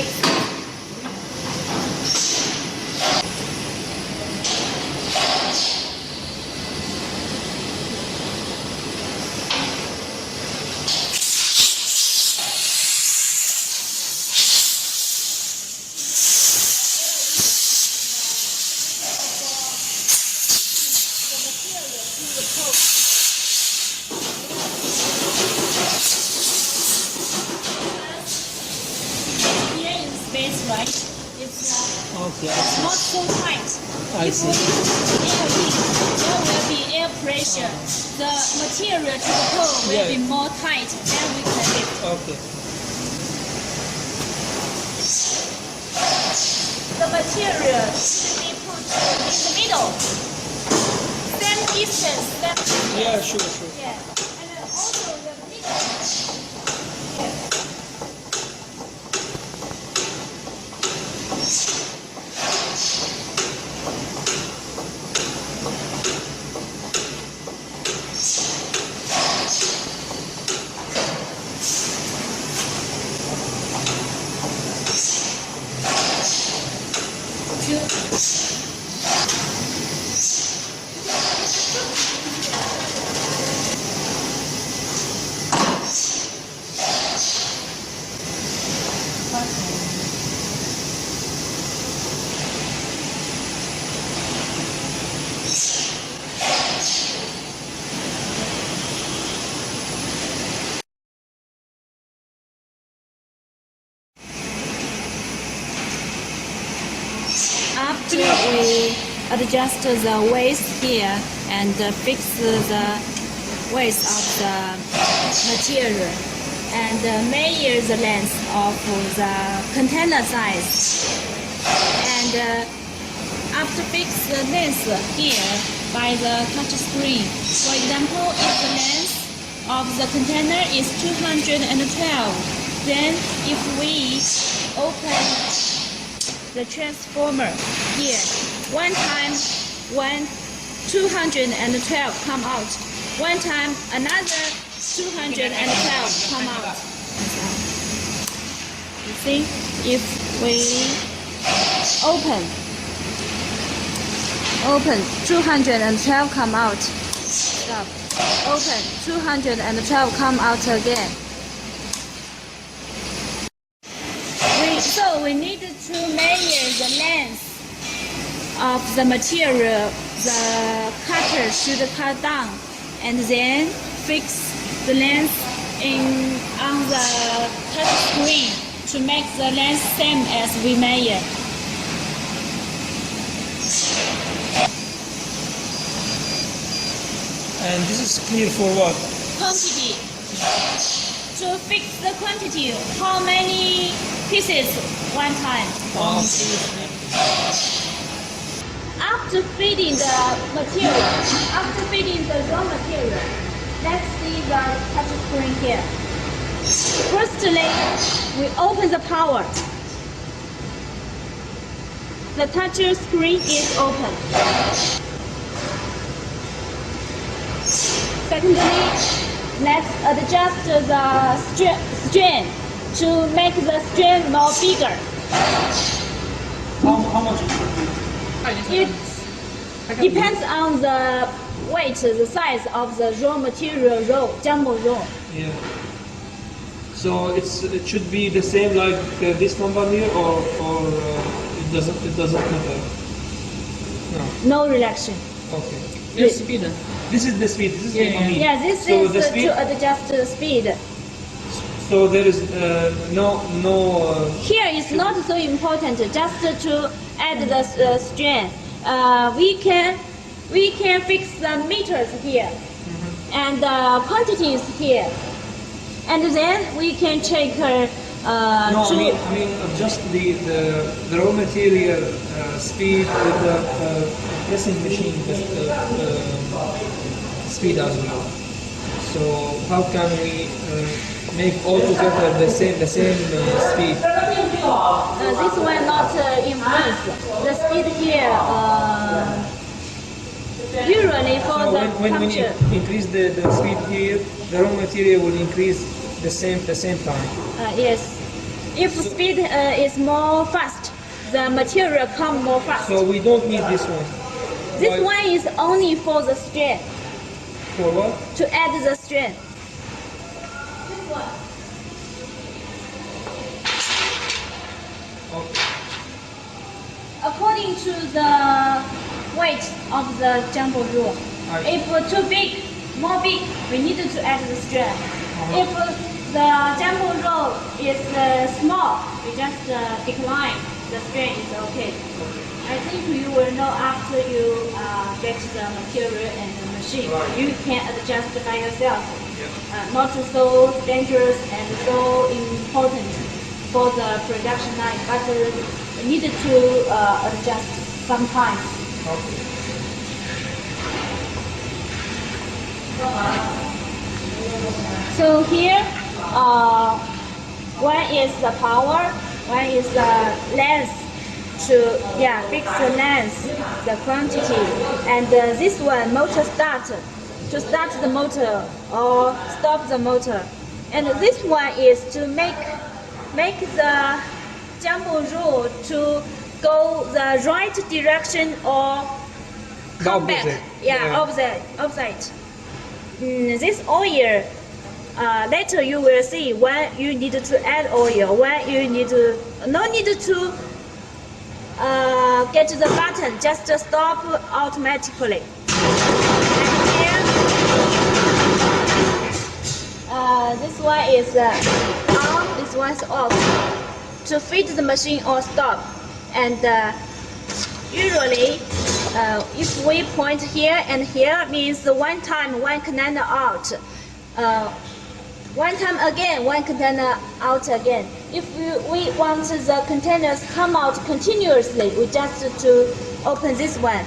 fix. Space, right? It's Okay. not so tight. I see. There will be air pressure. The material to the pole will be more tight, then we can lift. Okay. The material should be put in the middle. Same distance, same distance. Yeah, sure. Yeah. And then also the middle. Yeah. After we adjust the waist here and fix the waist of the material and measure the length of the container size, and after fix the length here by the touch screen. For example, if the length of the container is 212, then if we open the transformer here, one time when 212 come out, one time another 212 come out. You see, if we open 212 come out, stop, open 212 come out again. So we need to measure the length of the material the cutter should cut down, and then fix the length on the touch screen to make the length same as we measure. And this is clear for what? Quantity. To fix the quantity, how many pieces one time? After feeding the material, after feeding the raw material, let's see the touch screen here. Firstly, we open the power. The touch screen is open. Secondly, let's adjust the strain to make the strain more bigger. How much it should be? It depends on the weight, the size of the raw material roll, jumbo roll. Yeah. So it should be the same like this number here, or it doesn't matter. No. No reduction. Okay. Yes, speed. This is the speed. This is the speed. Yeah, this So is the speed. to adjust the speed. So there is no. Here is not so important. Just to add the strain. We can fix the meters here and quantities here, and then we can check. No, I mean just the raw material speed with the pressing machine speed as well. So how can we make all together the same speed? This will not influence the speed here. Usually for So the when capture. we increase the speed here, the raw material will increase the same time. Yes. If speed is more fast, the material come more fast. So we don't need this one. This Why? one is only for the strand, For what? to add the strand. This one. Okay. According to the weight of the jumbo rule. Right. If too big, more big, we need to add the strand. Uh-huh. If the jumbo roll is small, we just decline. The strand is okay. I think you will know after you get the material and the machine. Right. You can adjust by yourself. Yeah. Not so dangerous and so important for the production line, but needed to adjust sometimes. Okay. So here, one is the power, one is the length to fix the length, the quantity, and this one motor start to start the motor or stop the motor, and this one is to make the jumbo rule to go the right direction or come back. opposite. Yeah, opposite. This oil, later you will see when you need to add oil, when you need to, no need to get the button, just stop automatically. And here, this one is on, this one is off, to feed the machine or stop. And usually, if we point here and here, means one time one container out, one time again one container out again. If we want the containers come out continuously, we just to open this one